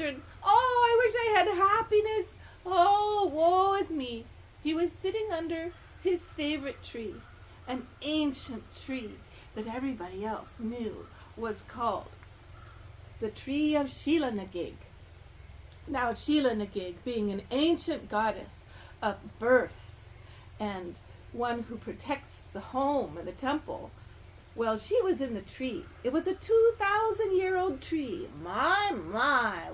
children. Oh, I wish I had happiness. Oh, woe is me. He was sitting under his favorite tree, an ancient tree that everybody else knew was called the tree of Sheela-na-gig. Now, Sheela-na-gig, being an ancient goddess of birth and one who protects the home and the temple, well, she was in the tree. It was a 2,000-year-old tree. My,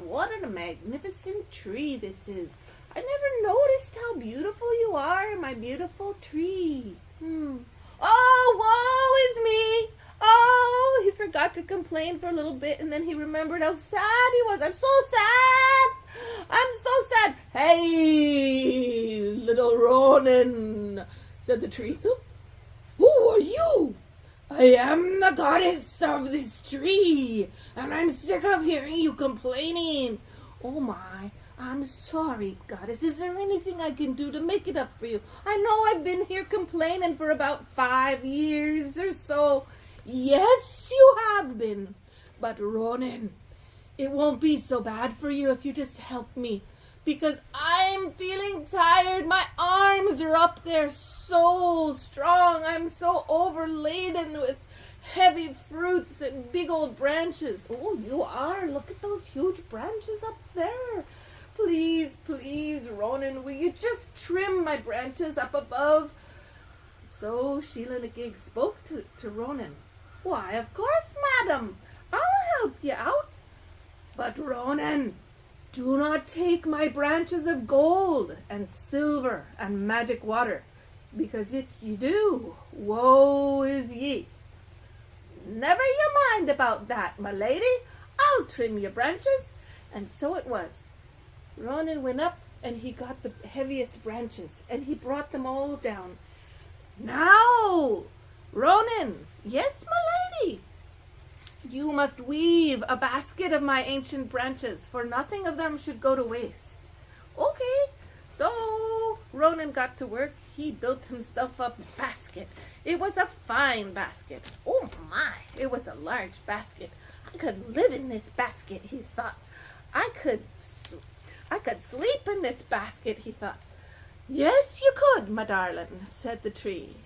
what a magnificent tree this is. I never noticed how beautiful you are, my beautiful tree. Oh, woe is me. Oh, he forgot to complain for a little bit, and then he remembered how sad he was. I'm so sad. I'm so sad. Hey, little Ronan, said the tree. Who are you? I am the goddess of this tree, and I'm sick of hearing you complaining. Oh my, I'm sorry, goddess. Is there anything I can do to make it up for you? I know I've been here complaining for about 5 years or so. Yes, you have been. But Ronan, it won't be so bad for you if you just help me, because I'm feeling tired. My arms are up there so strong. I'm so overladen with heavy fruits and big old branches. Oh, you are. Look at those huge branches up there. Please, please, Ronan, will you just trim my branches up above? So Sheela-na-gig spoke to Ronan. Why, of course, madam. I'll help you out. But Ronan, do not take my branches of gold and silver and magic water, because if you do, woe is ye. Never you mind about that, my lady. I'll trim your branches. And so it was. Ronan went up and he got the heaviest branches and he brought them all down. Now, Ronan, yes, my lady, you must weave a basket of my ancient branches, for nothing of them should go to waste. Okay, so Ronan got to work. He built himself a basket. It was a fine basket. Oh my, it was a large basket. I could live in this basket, he thought. I could sleep in this basket, he thought. Yes, you could, my darling, said the tree.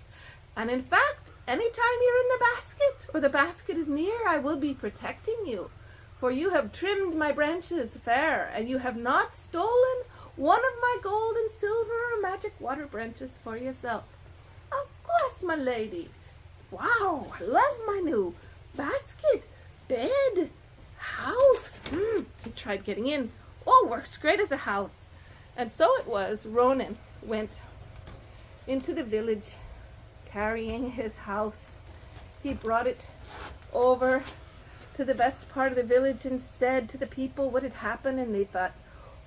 And in fact, any time you're in the basket, or the basket is near, I will be protecting you. For you have trimmed my branches fair, and you have not stolen one of my gold and silver or magic water branches for yourself. Of course, my lady. Wow, I love my new basket, bed, house. He tried getting in. Oh, works great as a house. And so it was, Ronan went into the village carrying his house. He brought it over to the best part of the village and said to the people what had happened, and they thought,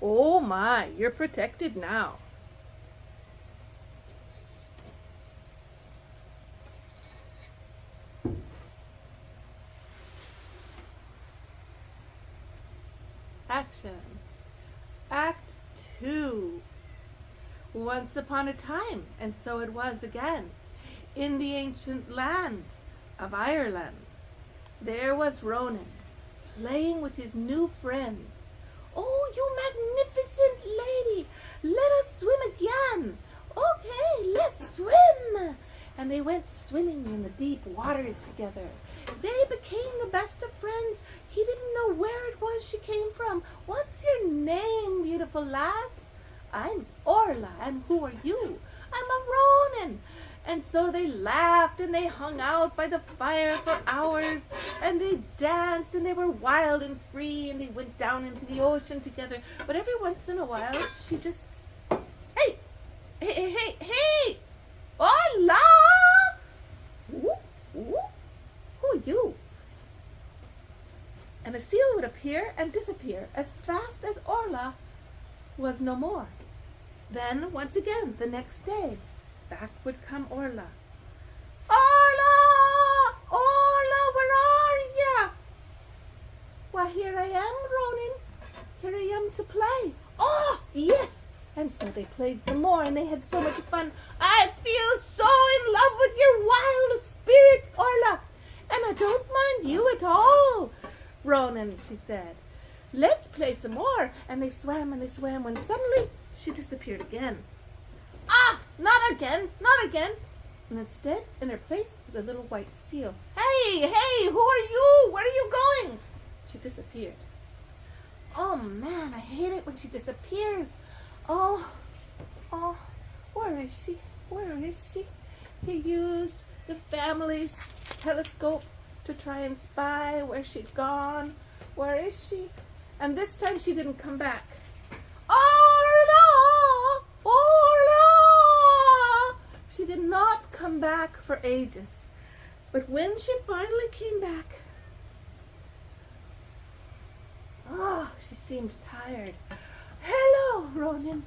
oh my, you're protected now. Action. Act 2. Once upon a time, and so it was again, in the ancient land of Ireland, there was Ronan playing with his new friend. Oh, you magnificent lady, let us swim again. Okay, let's swim. And they went swimming in the deep waters together. They became the best of friends. He didn't know where it was she came from. What's your name, beautiful lass? I'm Orla, and who are you? I'm a Ronan. And so they laughed and they hung out by the fire for hours and they danced and they were wild and free and they went down into the ocean together. But every once in a while she just, hey, Orla! Who are you? And a seal would appear and disappear as fast as Orla was no more. Then once again the next day, back would come Orla. Orla, where are ya? Why, here I am, Ronan. Here I am to play. Oh, yes. And so they played some more, and they had so much fun. I feel so in love with your wild spirit, Orla. And I don't mind you at all, Ronan, she said. Let's play some more. And they swam and they swam when suddenly she disappeared again. Ah, not again, not again. And instead, in her place was a little white seal. Hey, hey, who are you? Where are you going? She disappeared. Oh man, I hate it when she disappears. Oh, where is she? Where is she? He used the family's telescope to try and spy where she'd gone. Where is she? And this time she didn't come back. Orla! Orla! She did not come back for ages. But when she finally came back, she seemed tired. Hello, Ronan.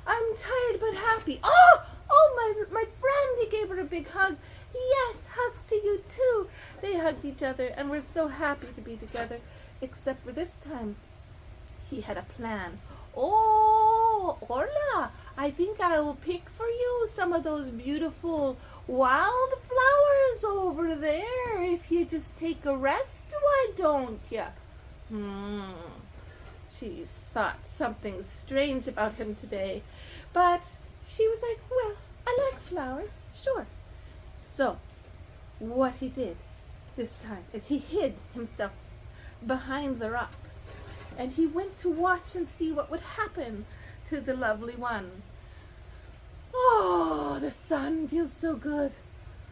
I'm tired but happy. My friend, he gave her a big hug. Yes, hugs to you too. They hugged each other and were so happy to be together. Except for this time, he had a plan. Oh, Orla, I think I will pick for you some of those beautiful wildflowers over there if you just take a rest, why don't you? She thought something strange about him today, but she was like, well, I like flowers, sure. So, what he did this time is he hid himself behind the rocks, and he went to watch and see what would happen to the lovely one. Oh, the sun feels so good.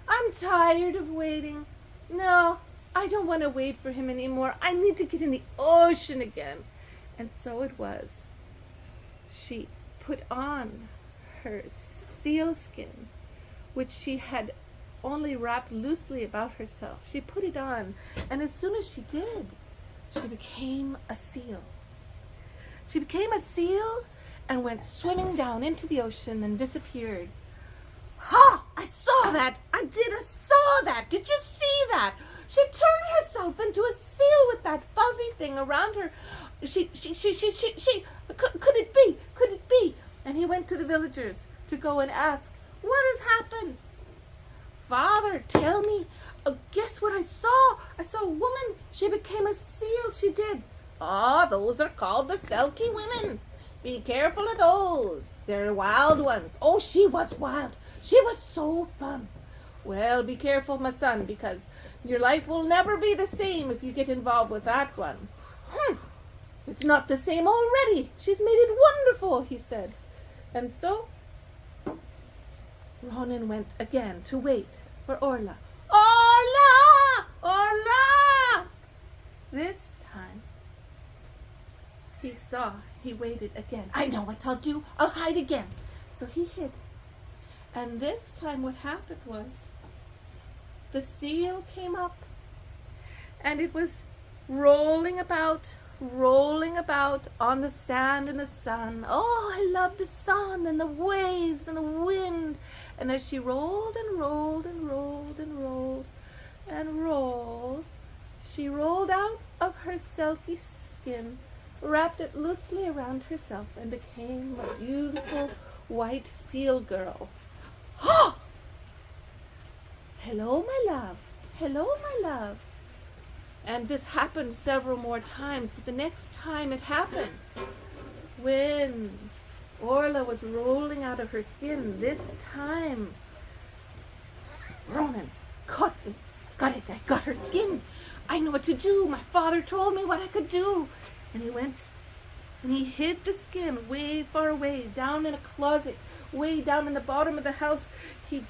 I'm tired of waiting. No, I don't want to wait for him anymore. I need to get in the ocean again. And so it was. She put on her seal skin, which she had only wrapped loosely about herself. She put it on, and as soon as she did, she became a seal. She became a seal and went swimming down into the ocean and disappeared. Ha! I saw that! I saw that! Did you see that? She turned herself into a seal with that fuzzy thing around her. Could it be? Could it be? And he went to the villagers to go and ask, what has happened? Father, tell me. Guess what I saw? I saw a woman. She became a seal. She did. Those are called the Selkie women. Be careful of those. They're wild ones. Oh, she was wild. She was so fun. Well, be careful, my son, because your life will never be the same if you get involved with that one. It's not the same already. She's made it wonderful, he said. And so Ronan went again to wait for Orla. Orla! Orla! This time he waited again. I know what I'll do. I'll hide again. So he hid. And this time what happened was the seal came up and it was rolling about on the sand and the sun. Oh, I love the sun and the waves and the wind. And as she rolled and rolled and rolled and rolled and rolled, she rolled out of her Selkie skin, wrapped it loosely around herself, and became a beautiful white seal girl. Oh! Hello, my love. Hello, my love. And this happened several more times, but the next time it happened, when Orla was rolling out of her skin, this time, Ronan caught me. I got her skin. I know what to do. My father told me what I could do. And he went and he hid the skin way far away, down in a closet, way down in the bottom of the house. He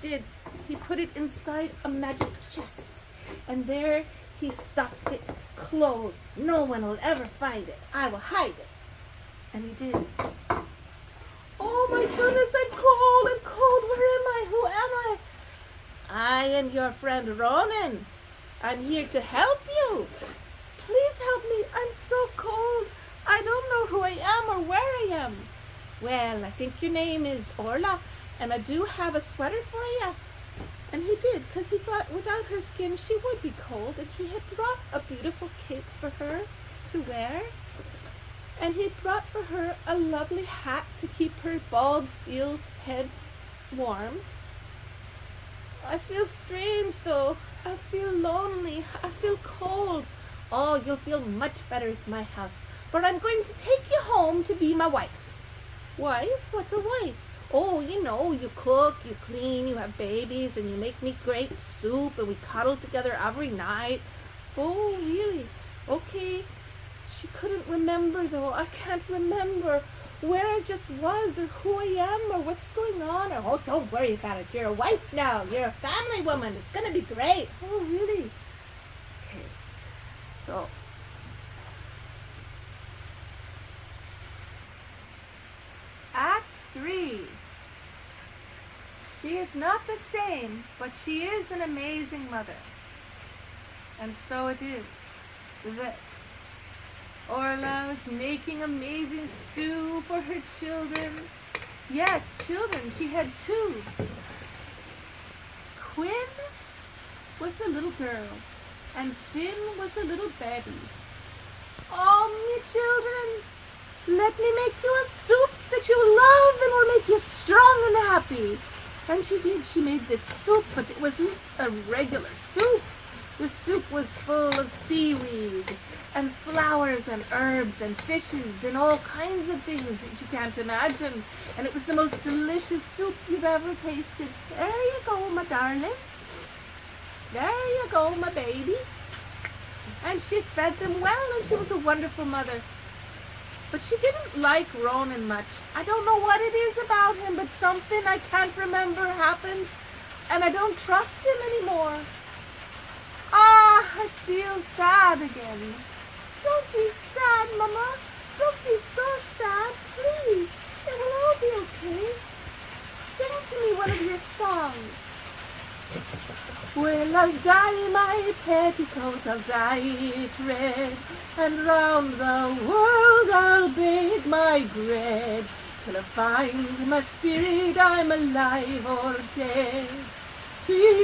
put it inside a magic chest. And there he stuffed it closed. No one will ever find it. I will hide it. And he did. Oh my goodness, I'm cold. Where am I? Who am I? I am your friend Ronan. I'm here to help you. Please help me. I'm so cold. I don't know who I am or where I am. Well, I think your name is Orla, and I do have a sweater for you. And he did, because he thought without her skin she would be cold, and he had brought a beautiful cape for her to wear. And he brought for her a lovely hat to keep her bald seal's head warm. I feel strange, though. I feel lonely. I feel cold. Oh, you'll feel much better at my house. but I'm going to take you home to be my wife. Wife? What's a wife? Oh, you know, you cook, you clean, you have babies, and you make me great soup, and we cuddle together every night. Oh, really? Okay. She couldn't remember, though. I can't remember where I just was or who I am or what's going on. Or, oh, don't worry about it. You're a wife now. You're a family woman. It's going to be great. Oh, really? Okay. So, Act 3. She is not the same, but she is an amazing mother. And so it is that Orla was making amazing stew for her children. Yes, children. She had 2. Quinn was the little girl, and Finn was the little baby. Oh, me children, let me make you a soup that you love and will make you strong and happy. And she did. She made this soup, but it wasn't a regular soup. The soup was full of seaweed and flowers and herbs and fishes and all kinds of things that you can't imagine. And it was the most delicious soup you've ever tasted. There you go, my darling. There you go, my baby. And she fed them well, and she was a wonderful mother. But she didn't like Ronan much. I don't know what it is about him, but something I can't remember happened, and I don't trust him anymore. Ah, I feel sad again. Don't be sad, Mama. Don't be so sad, please. It will all be okay. Sing to me one of your songs. Well, I'll dye my petticoat, I'll dye it red, and round the world I'll bake my bread, till I find my spirit I'm alive or dead. Silarun,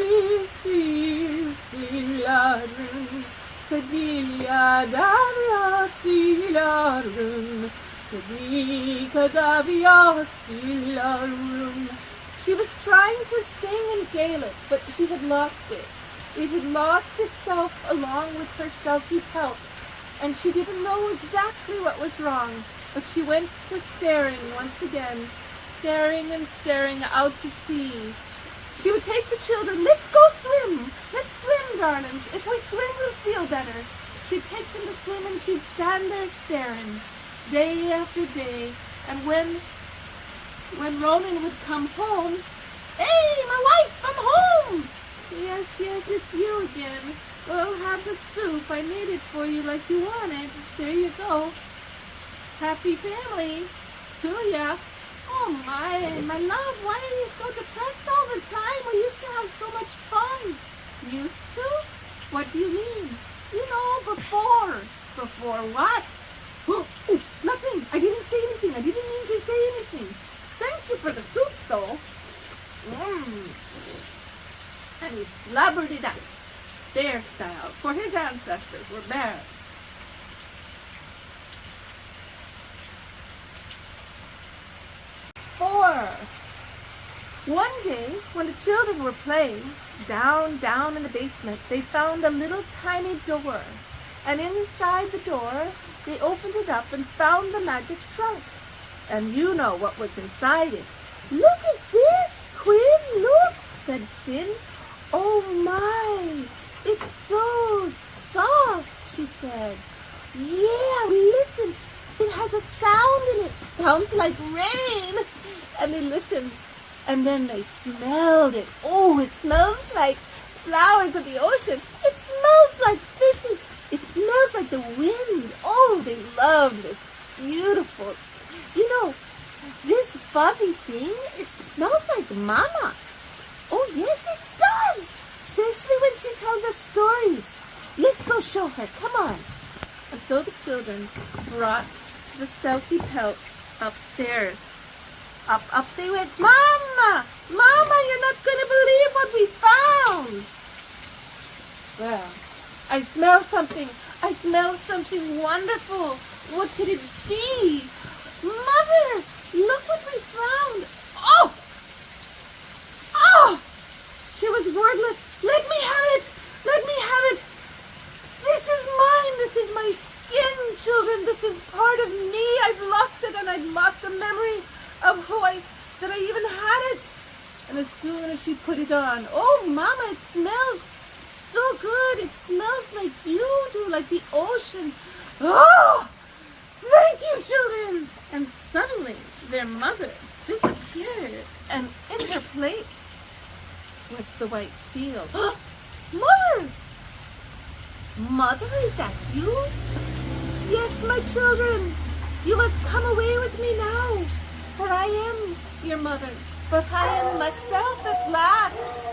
Kadia Davia Silarun, Kadavia Silarun. She was trying to sing in Gaelic, but she had lost it. It had lost itself along with her Selkie pelt, and she didn't know exactly what was wrong. But she went to staring once again, staring and staring out to sea. She would take the children. Let's go swim. Let's swim, darlings. If we swim, we'll feel better. She'd take them to swim, and she'd stand there staring, day after day. And when Ronan would come home, "Hey, my wife, I'm home!" Yes, it's you again. Well, have the soup. I made it for you like you wanted. There you go. Happy family to ya. Oh my love, why are you so depressed all the time? We used to have so much fun. Used to? What do you mean? You know, before. Before what? Oh, nothing. I didn't say anything. I didn't mean to say anything. Thank you for the soup, though. And he slobbered it out, bear style, for his ancestors were bears. One day, when the children were playing, down in the basement, they found a little tiny door. And inside the door, they opened it up and found the magic trunk. And you know what was inside it. "Look at this, Quinn, look," said Finn. "Oh my, it's so soft," she said. "Yeah, listen, it has a sound in it. Sounds like rain." And they listened, and then they smelled it. Oh, it smells like flowers of the ocean. It smells like fishes. It smells like the wind. Oh, they love this beautiful. You know, this fuzzy thing, it smells like Mama. Oh, yes, it does. Especially when she tells us stories. Let's go show her. Come on. And so the children brought the Selkie pelt upstairs. Up they went. "Mama! Mama, you're not going to believe what we found." Well, I smell something. I smell something wonderful. What could it be? "Mother, look what we found." Oh! Oh! She was wordless. "Let me have it. Let me have it. This is mine. This is my skin, children. This is part that I even had it. And as soon as she put it on, oh, Mama, it smells so good. It smells like you do, like the ocean. Oh, thank you, children. And suddenly their mother disappeared, and in her place was the white seal. Mother! Mother, is that you? Yes, my children. You must come away with me now, for I am your mother. But I am myself at last.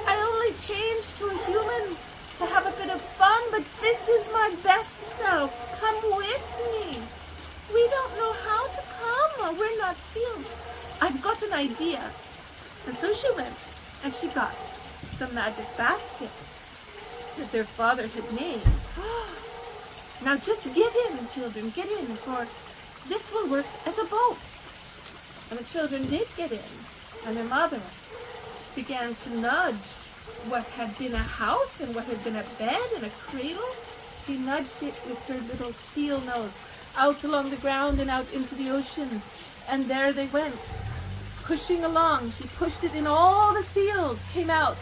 I only changed to a human to have a bit of fun, but this is my best self. Come with me. We don't know how to come. We're not seals. I've got an idea. And so she went and she got the magic basket that their father had made. Now just get in, children, get in, for this will work as a boat. And the children did get in, and their mother began to nudge what had been a house and what had been a bed and a cradle. She nudged it with her little seal nose out along the ground and out into the ocean. And there they went, pushing along. She pushed it in, all the seals came out,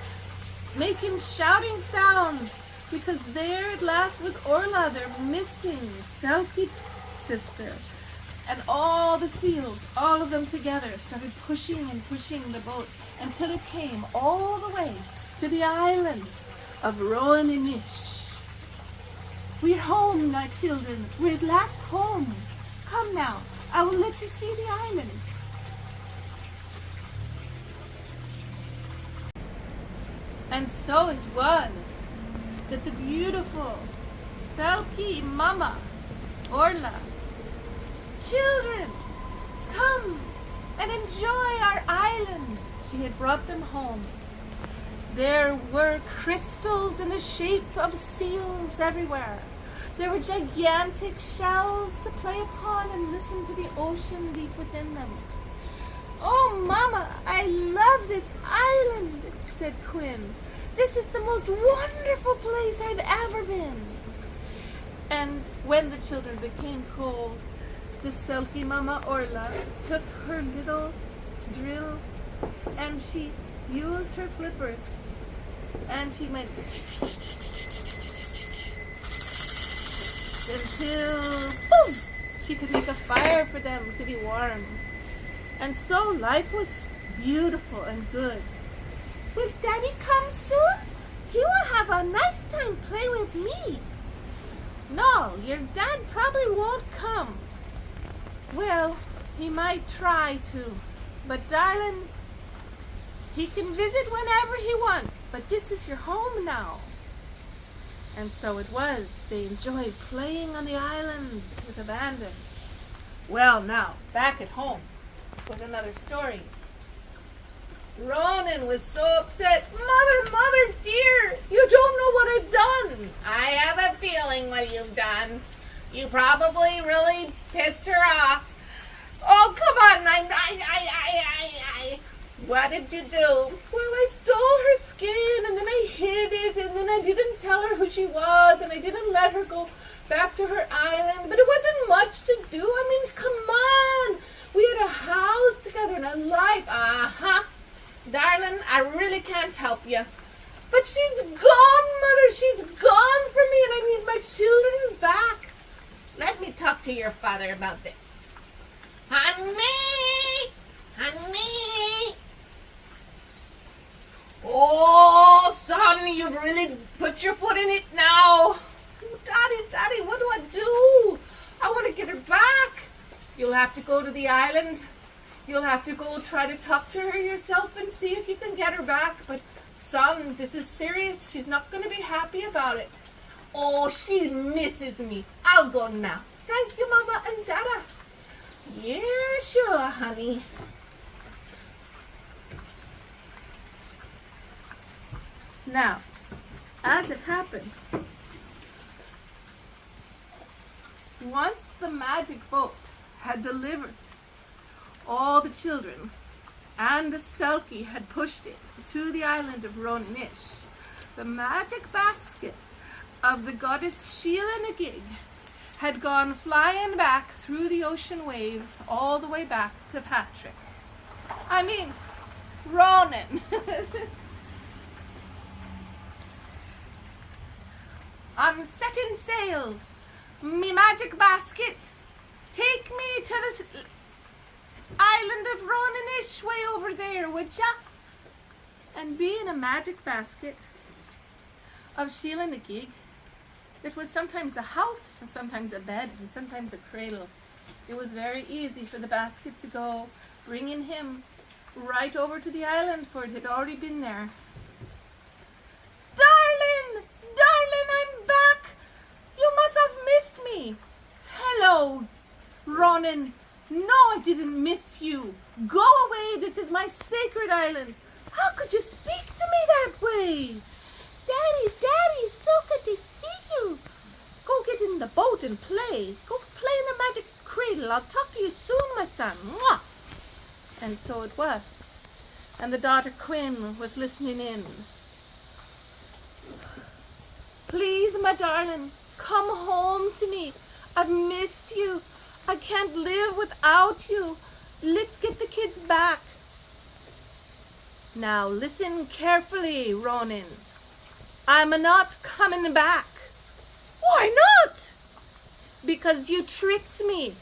making shouting sounds, because there at last was Orla, their missing Selkie sister. And all the seals, all of them together, started pushing and pushing the boat until it came all the way to the island of Ronan. We're home now, children. We're at last home. Come now, I will let you see the island. And so it was that the beautiful Selkie Mama, Orla, children, come and enjoy our island. She had brought them home. There were crystals in the shape of seals everywhere. There were gigantic shells to play upon and listen to the ocean leap within them. Oh, Mama, I love this island, said Quinn. This is the most wonderful place I've ever been. And when the children became cold, the Selkie Mama Orla took her little drill and she used her flippers and she went until boom, she could make a fire for them to be warm. And so life was beautiful and good. Will Daddy come soon? He will have a nice time playing with me. No, your dad probably won't come. Well, he might try to, but darling, he can visit whenever he wants, but this is your home now. And so it was. They enjoyed playing on the island with abandon. Well, now, back at home was another story. Ronan was so upset. Mother, dear, you don't know what I've done. I have a feeling what you've done. You probably really pissed her off. Oh, come on, what did you do? Well, I stole her skin, and then I hid it, and then I didn't tell her who she was, and I didn't let her go back to her island. But it wasn't much to do. I mean, come on. We had a house together and a life. Uh-huh. Darling, I really can't help you. But she's gone, Mother. She's gone from me, and I need my children back. Let me talk to your father about this. Honey! Oh, son, you've really put your foot in it now. Daddy, what do I do? I want to get her back. You'll have to go to the island. You'll have to go try to talk to her yourself and see if you can get her back. But, son, this is serious. She's not going to be happy about it. Oh, she misses me. I'll go now. Thank you, Mama and Dada. Yeah, sure, honey. Now, as it happened, once the magic boat had delivered all the children and the Selkie had pushed it to the island of Ronan, the magic basket of the goddess Sheila had gone flying back through the ocean waves all the way back to Patrick. I mean, Ronan. I'm setting sail. Me magic basket. Take me to the island of Ronan-ish way over there, would ya? And being a magic basket of Sheila the Gig, it was sometimes a house, and sometimes a bed, and sometimes a cradle. It was very easy for the basket to go, bringing him right over to the island, for it had already been there. Darling! Darling, I'm back! You must have missed me. Hello, Ronan. No, I didn't miss you. Go away. This is my sacred island. How could you speak to me that way? Daddy, so good to see you. Go get in the boat and play. Go play in the magic cradle. I'll talk to you soon, my son. Mwah! And so it was. And the daughter Quinn was listening in. Please, my darling, come home to me. I've missed you. I can't live without you. Let's get the kids back. Now listen carefully, Ronan. I'm not coming back. Why not? Because you tricked me.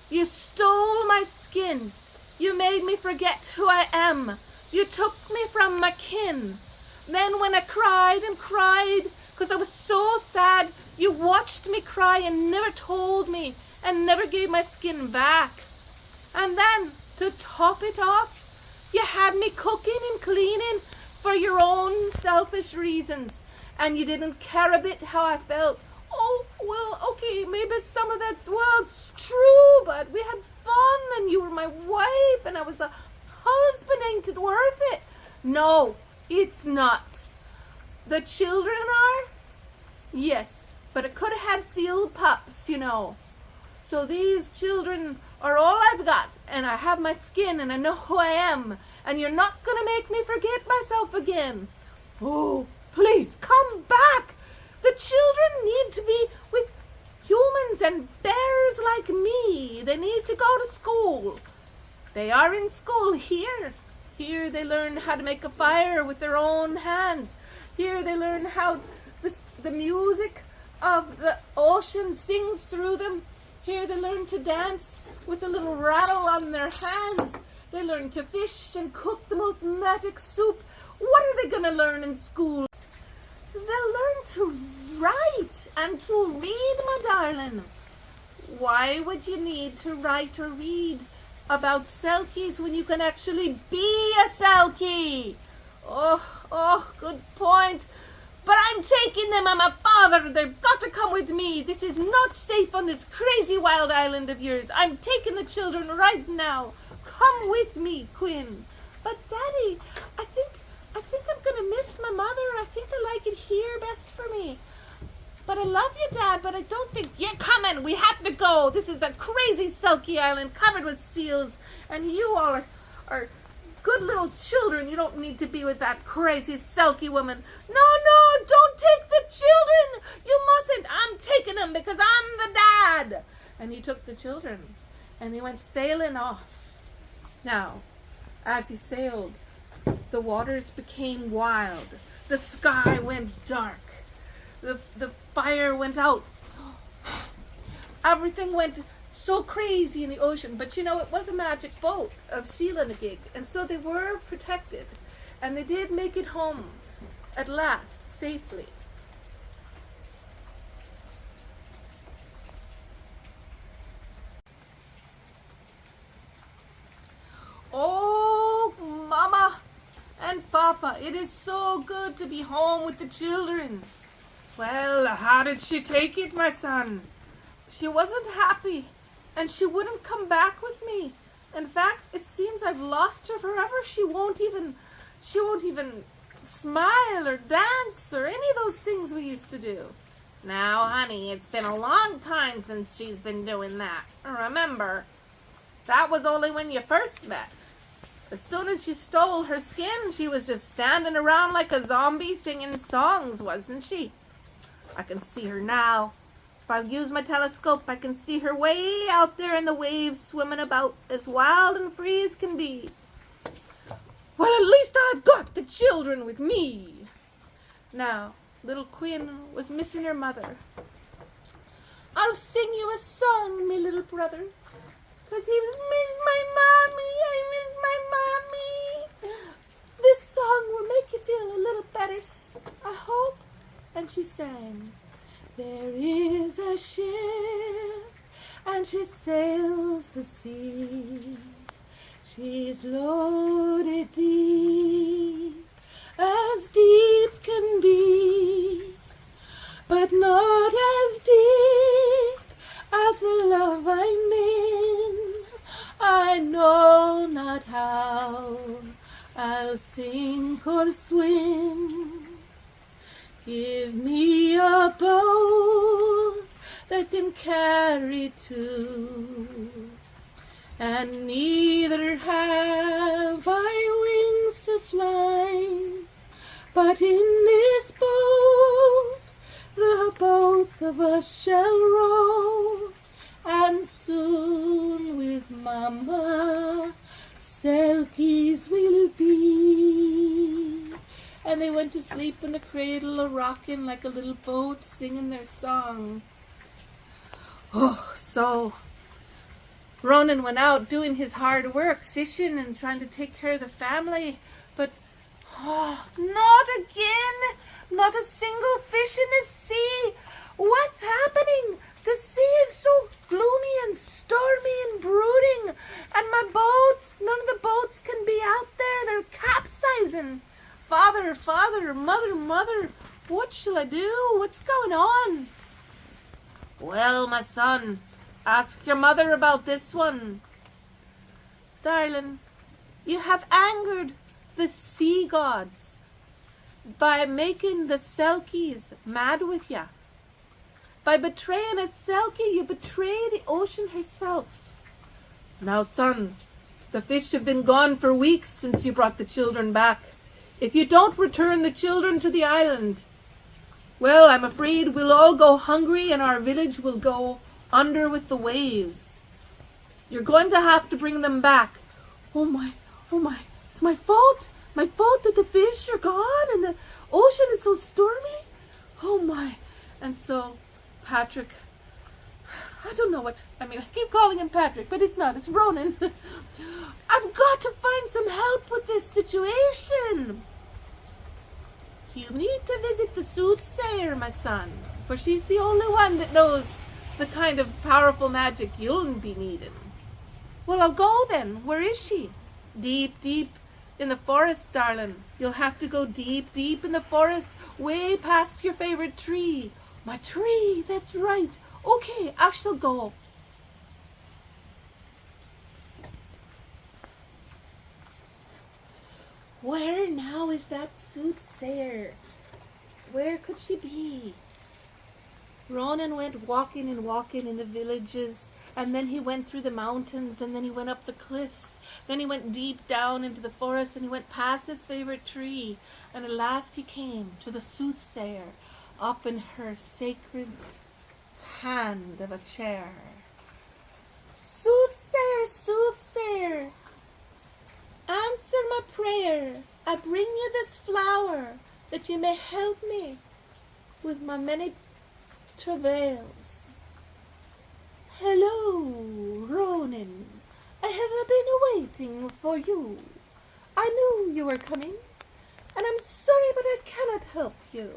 You stole my skin. You made me forget who I am. You took me from my kin. Then when I cried and cried, because I was so sad, you watched me cry and never told me, and never gave my skin back. And then, to top it off, you had me cooking and cleaning for your own selfish reasons, and you didn't care a bit how I felt. Oh, well, okay, maybe some of that's, well, it's true, but we had fun, and you were my wife, and I was a husband. Ain't it worth it? No, it's not. The children are? Yes, but I could have had sealed pups, you know. So these children are all I've got, and I have my skin, and I know who I am, and you're not going to make me forget myself again. Oh, please, come back. The children need to be with humans and bears like me. They need to go to school. They are in school here. Here they learn how to make a fire with their own hands. Here they learn how the music of the ocean sings through them. Here they learn to dance with a little rattle on their hands. They learn to fish and cook the most magic soup. What are they going to learn in school? They'll learn to write and to read, my darling. Why would you need to write or read about Selkies when you can actually be a Selkie? Oh, good point. But I'm taking them. I'm a father. They've got to come with me. This is not safe on this crazy wild island of yours. I'm taking the children right now. Come with me, Quinn. But Daddy, I think I'm going to miss my mother. I think I like it here best for me. But I love you, Dad, but I don't think you're coming. We have to go. This is a crazy Selkie island covered with seals. And you all are good little children. You don't need to be with that crazy Selkie woman. No, don't take the children. You mustn't. I'm taking them because I'm the dad. And he took the children and he went sailing off. Now, as he sailed, the waters became wild. The sky went dark. The fire went out. Everything went so crazy in the ocean. But you know, it was a magic boat of Sheila the Gig. And so they were protected. And they did make it home at last, safely. Oh, Mama and Papa, it is so good to be home with the children. Well, how did she take it, my son? She wasn't happy, and she wouldn't come back with me. In fact, it seems I've lost her forever. She won't even smile or dance or any of those things we used to do. Now, honey, it's been a long time since she's been doing that. Remember, that was only when you first met. As soon as you stole her skin, she was just standing around like a zombie singing songs, wasn't she? I can see her now. If I use my telescope, I can see her way out there in the waves swimming about, as wild and free as can be. Well, at least I've got the children with me. Now, little Quinn was missing her mother. I'll sing you a song, me little brother, 'cause he was miss my mommy, I miss my mommy. This song will make you feel a little better, I hope. And she sang, there is a ship, and she sails the sea. She's loaded deep can be, but not as deep as the love I'm in. I know not how I'll sink or swim. Give me a boat that can carry two, and neither have I wings to fly, but in this boat the both of us shall row, and soon with Mama Selkies will be. And they went to sleep in the cradle, a-rocking like a little boat, singing their song. Oh, so Ronan went out doing his hard work, fishing and trying to take care of the family, but not again! Not a single fish in the sea! What's happening? The sea is so gloomy and stormy and brooding, and my boats, none of the boats can be out there. They're capsizing. Father, mother, what shall I do? What's going on? Well, my son, ask your mother about this one. Darling, you have angered the sea gods by making the Selkies mad with you. By betraying a Selkie, you betray the ocean herself. Now, son, the fish have been gone for weeks since you brought the children back. If you don't return the children to the island, well, I'm afraid we'll all go hungry and our village will go under with the waves. You're going to have to bring them back. Oh my, it's my fault. My fault that the fish are gone and the ocean is so stormy. Oh my. And so Patrick, I don't know what, I keep calling him Patrick, but it's not, it's Ronan. I've got to find some help with this situation. You need to visit the soothsayer, my son, for she's the only one that knows the kind of powerful magic you'll be needing. Well, I'll go then. Where is she? Deep in the forest, darling. You'll have to go deep in the forest, way past your favorite tree. My tree, that's right. Okay, I shall go. Where now is that soothsayer? Where could she be? Ronan went walking in the villages, and then he went through the mountains, and then he went up the cliffs, then he went deep down into the forest, and he went past his favorite tree, and at last he came to the soothsayer up in her sacred hand of a chair. Soothsayer, soothsayer, answer my prayer. I bring you this flower that you may help me with my many travails. Hello, Ronan. I have been waiting for you. I knew you were coming, and I'm sorry, but I cannot help you.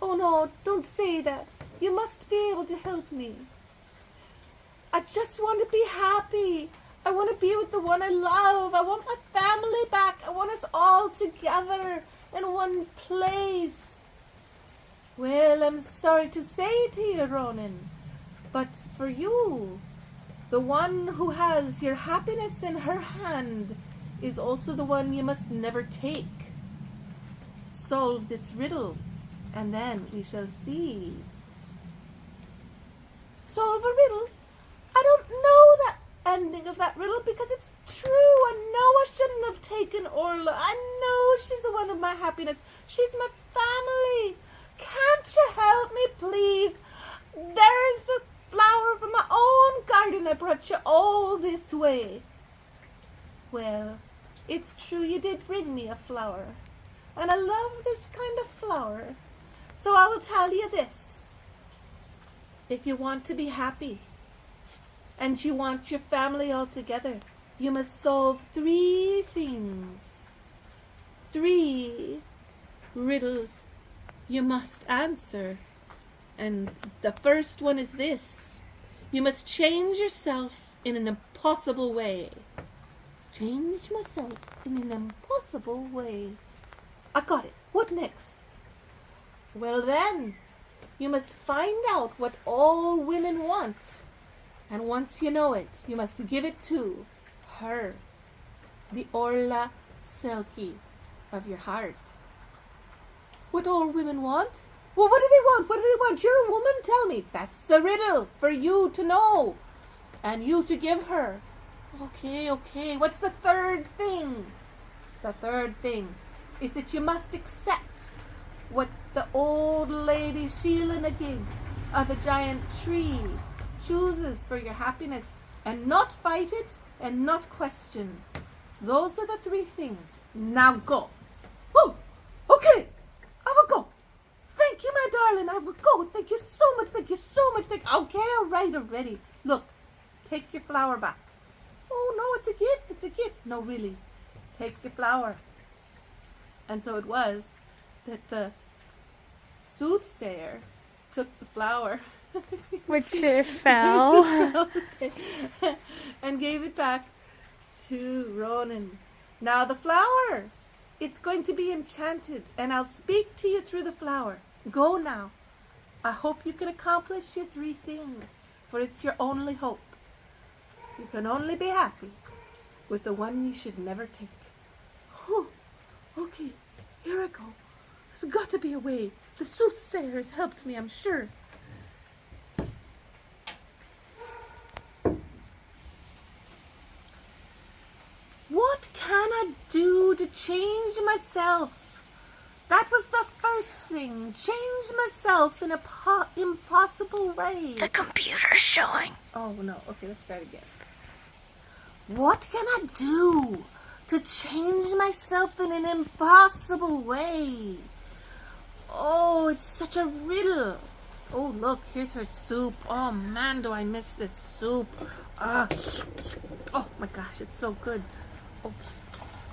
Oh no, don't say that. You must be able to help me. I just want to be happy. I want to be with the one I love. I want my family back. I want us all together in one place. Well, I'm sorry to say it to you, Ronan, but for you, the one who has your happiness in her hand is also the one you must never take. Solve this riddle, and then we shall see. Solve a riddle? I don't know that ending of that riddle because it's true. I know I shouldn't have taken Orla. I know she's the one of my happiness. She's my family. Can't you help me, please? There's the flower from my own garden. I brought you all this way. Well, it's true you did bring me a flower, and I love this kind of flower. So I will tell you this. If you want to be happy, and you want your family all together, you must solve 3 things. 3 riddles you must answer. And the first one is this. You must change yourself in an impossible way. Change myself in an impossible way. I got it. What next? Well then, you must find out what all women want. And once you know it, you must give it to her, the Orla Selkie of your heart. What all women want? Well, what do they want? What do they want? You're a woman, tell me. That's a riddle for you to know and you to give her. Okay. What's the 3rd thing? The 3rd thing is that you must accept what the old lady Sheelanagig of the giant tree chooses for your happiness, and not fight it and not question. Those are the 3 things. Now go. Oh, okay. I will go. Thank you, my darling. I will go. Thank you so much. Okay, all right already. Look, take your flower back. Oh, no, it's a gift. No, really. Take your flower. And so it was that the soothsayer took the flower. Which it fell. And gave it back to Ronan. Now the flower, it's going to be enchanted, and I'll speak to you through the flower. Go now. I hope you can accomplish your 3 things, for it's your only hope. You can only be happy with the one you should never take. Oh, okay, here I go. There's got to be a way. The soothsayer has helped me, I'm sure. What can I do to change myself? That was the first thing. Change myself in a impossible way. The computer's showing. Oh, no. Okay, let's start again. What can I do to change myself in an impossible way? Oh, it's such a riddle. Oh, look, here's her soup. Oh, man, do I miss this soup. Oh, my gosh, it's so good. Oh,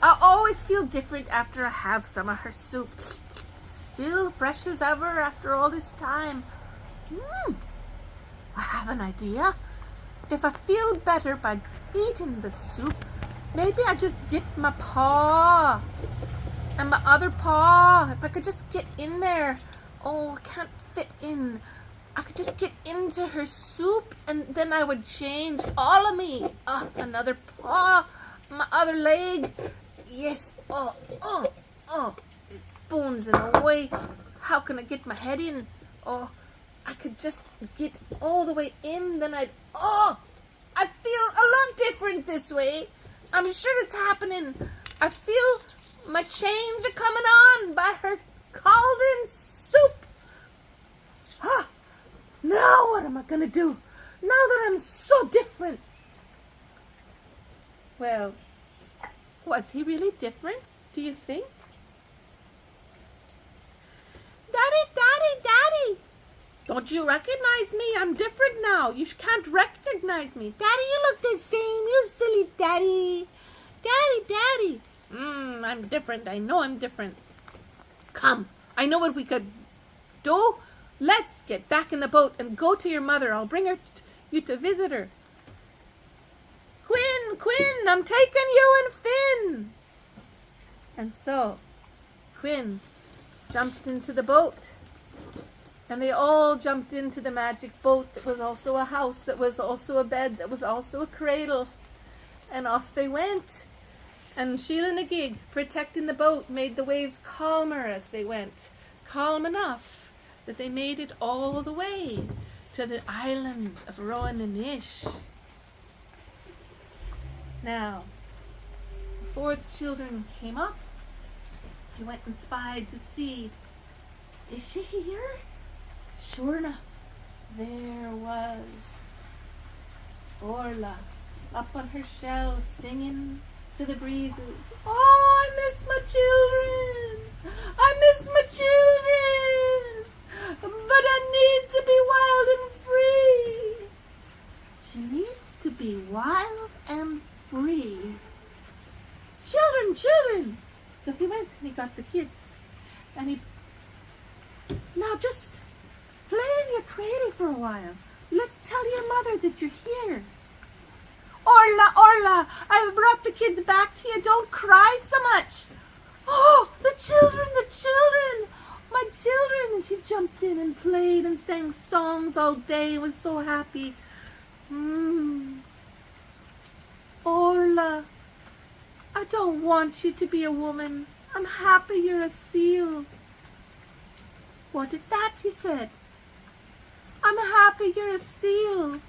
I always feel different after I have some of her soup. Still fresh as ever after all this time. I have an idea. If I feel better by eating the soup, maybe I just dip my paw and my other paw. If I could just get in there. Oh, I can't fit in. I could just get into her soup and then I would change all of me. Another paw, my other leg. Yes. It spoons in a way. How can I get my head in? Oh, I could just get all the way in, then I feel a lot different this way. I'm sure it's happening. I feel my change coming on by her cauldron soup. Now what am I going to do? Now that I'm so different. Well, was he really different, do you think? Daddy! Don't you recognize me? I'm different now. You can't recognize me. Daddy, you look the same. You silly daddy. Daddy. I'm different. I know I'm different. Come, I know what we could do. Let's get back in the boat and go to your mother. I'll bring you to visit her. Quinn, I'm taking you and Finn. And so, Quinn jumped into the boat. And they all jumped into the magic boat that was also a house, that was also a bed, that was also a cradle. And off they went. And Sheelanagig, protecting the boat, made the waves calmer as they went. Calm enough that they made it all the way to the island of Ronan. Now, before the children came up, he went and spied to see, is she here? Sure enough, there was Orla up on her shell singing to the breezes. Oh, I miss my children. I miss my children. But I need to be wild and free. She needs to be wild and free. Children, children. So he went and he got the kids. And he, now just play in your cradle for a while. Let's tell your mother that you're here. Orla, Orla, I've brought the kids back to you. Don't cry so much. Oh, the children, my children. And she jumped in and played and sang songs all day and was so happy. Orla, I don't want you to be a woman. I'm happy you're a seal. What is that, you said? I'm happy you're a seal.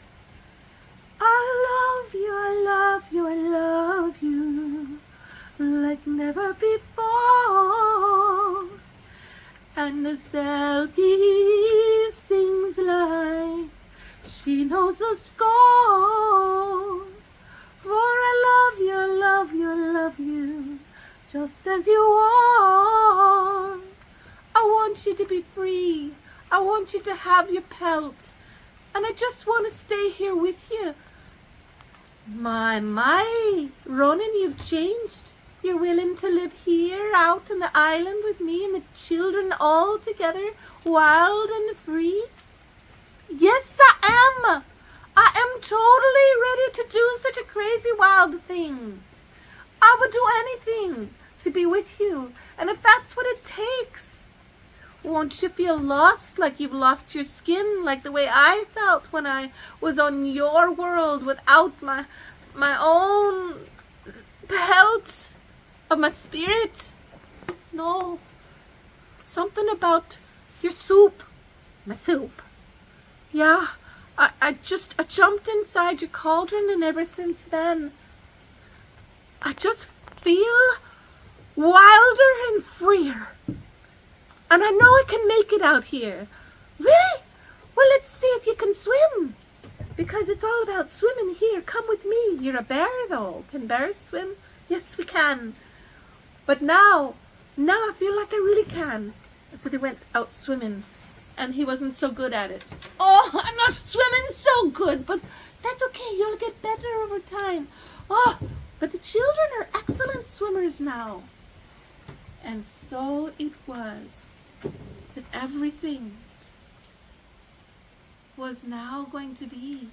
I love you, I love you, I love you, like never before. And the Selkie sings like she knows the score. For I love you, I love you, I love you, just as you are. I want you to be free. I want you to have your pelt. And I just want to stay here with you. My, Ronan, you've changed. You're willing to live here out on the island with me and the children all together, wild and free? Yes, I am. I am totally ready to do such a crazy wild thing. I would do anything to be with you, and if that's what it takes. Won't you feel lost, like you've lost your skin, like the way I felt when I was on your world without my own pelt of my spirit? No. Something about your soup. My soup. Yeah, I jumped inside your cauldron, and ever since then, I just feel wilder and freer. And I know I can make it out here. Really? Well, let's see if you can swim. Because it's all about swimming here. Come with me. You're a bear, though. Can bears swim? Yes, we can. But now I feel like I really can. So they went out swimming. And he wasn't so good at it. Oh, I'm not swimming so good. But that's okay. You'll get better over time. Oh, but the children are excellent swimmers now. And so it was that everything was now going to be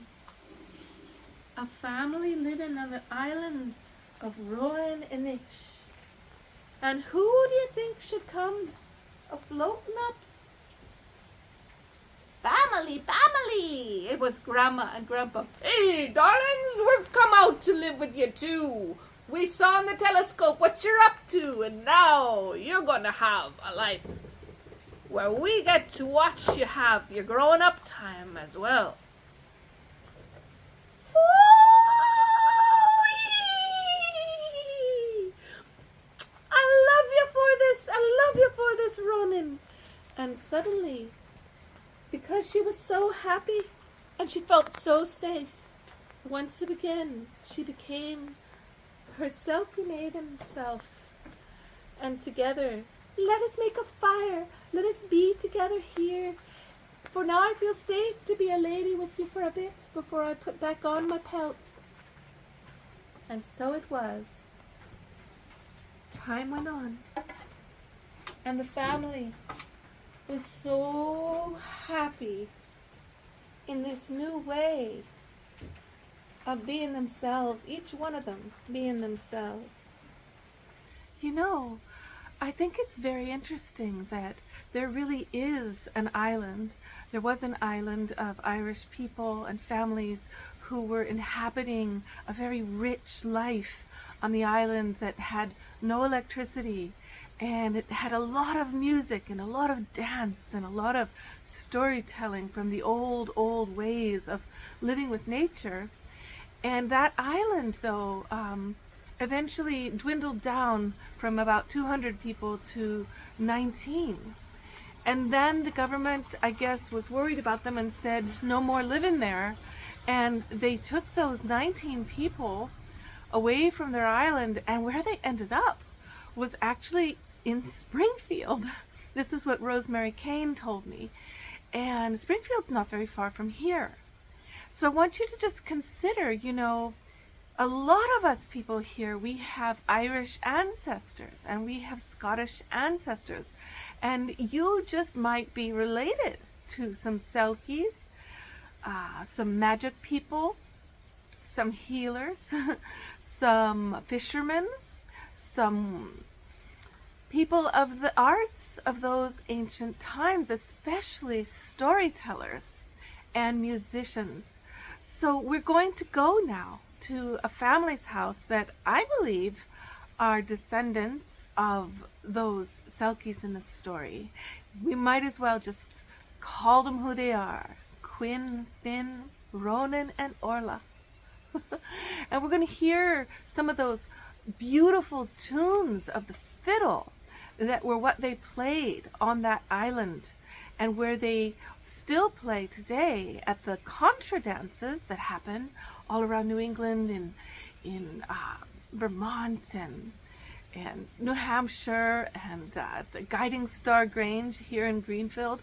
a family living on the island of Ronan and Ish. And who do you think should come a-floating up? Family! It was Grandma and Grandpa. Hey, darlings, we've come out to live with you too. We saw in the telescope what you're up to, and now you're going to have a life where we get to watch you have your growing up time as well. I love you for this, Ronan. And suddenly, because she was so happy and she felt so safe, once again she became her Selkie maiden self. And together, let us make a fire. Let us be together here. For now I feel safe to be a lady with you for a bit before I put back on my pelt. And so it was. Time went on. And the family was so happy in this new way of being themselves, each one of them being themselves. You know, I think it's very interesting that there really is an island. There was an island of Irish people and families who were inhabiting a very rich life on the island that had no electricity, and it had a lot of music and a lot of dance and a lot of storytelling from the old ways of living with nature. And that island, though, eventually dwindled down from about 200 people to 19. And then the government, I guess, was worried about them and said no more living there. And they took those 19 people away from their island, and where they ended up was actually in Springfield. This is what Rosemary Kane told me. And Springfield's not very far from here. So I want you to just consider, a lot of us people here, we have Irish ancestors and we have Scottish ancestors. And you just might be related to some Selkies, some magic people, some healers, some fishermen, some people of the arts of those ancient times, especially storytellers and musicians. So we're going to go now to a family's house that I believe are descendants of those Selkies in the story. We might as well just call them who they are: Quinn, Finn, Ronan, and Orla. And we're going to hear some of those beautiful tunes of the fiddle that were what they played on that island, and where they still play today at the contra dances that happen all around New England, in Vermont and New Hampshire, and the Guiding Star Grange here in Greenfield.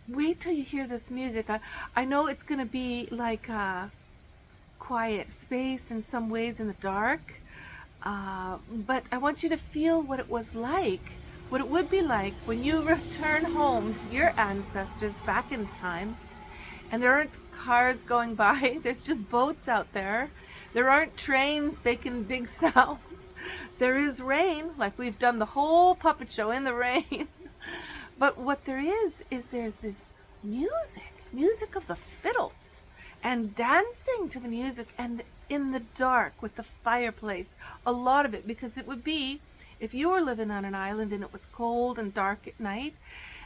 Wait till you hear this music. I know it's going to be like a quiet space in some ways, in the dark, but I want you to feel what it was like, what it would be like when you return home to your ancestors back in time, and there aren't cars going by, there's just boats out there. There aren't trains making big sounds. There is rain, like we've done the whole puppet show in the rain. But what there is there's this music of the fiddles, and dancing to the music, and it's in the dark with the fireplace, a lot of it, because it would be, if you were living on an island and it was cold and dark at night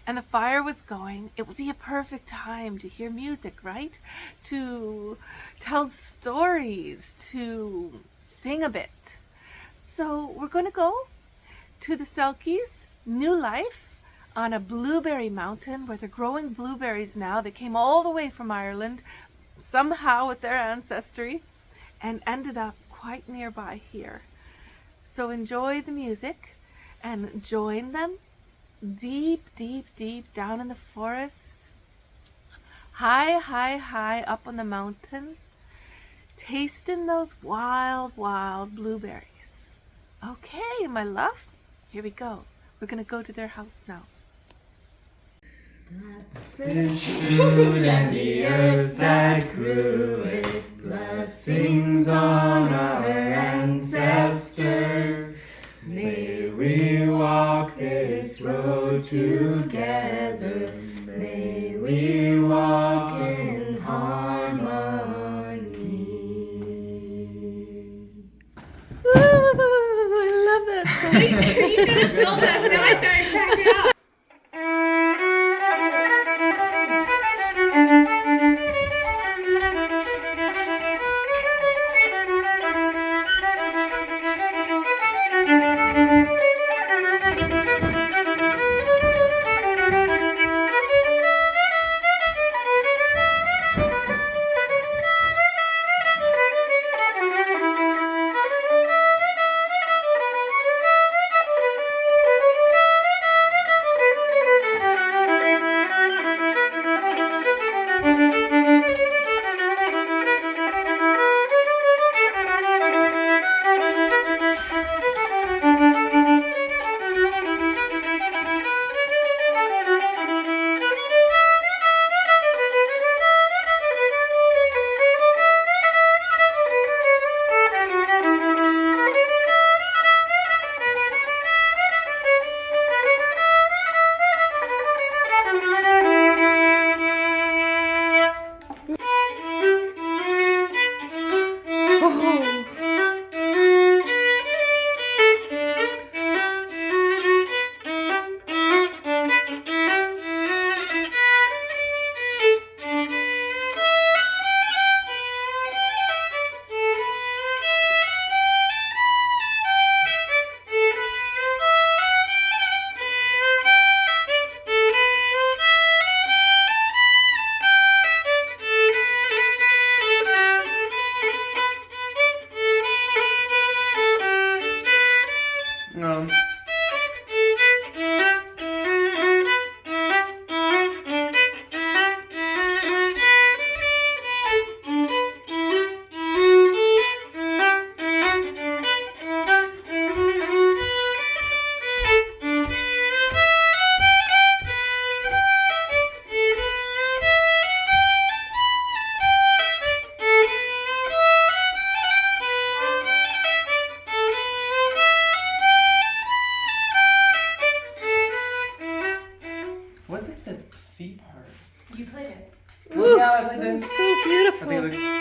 and the fire was going, it would be a perfect time to hear music, right? To tell stories, to sing a bit. So we're going to go to the Selkies' new life on a blueberry mountain where they're growing blueberries now. They came all the way from Ireland, somehow with their ancestry, and ended up quite nearby here. So enjoy the music and join them deep, deep, deep down in the forest, high, high, high up on the mountain, tasting those wild, wild blueberries. Okay, my love, here we go. We're going to go to their house now. This food and the earth that grew it, blessings on our ancestors. May we walk this road together, may we walk in harmony. Ooh, I love that song. You should have filmed us. Now I started cracking up. What's like the C part? You played it. Woo. Yeah, I played this. So beautiful. I think like.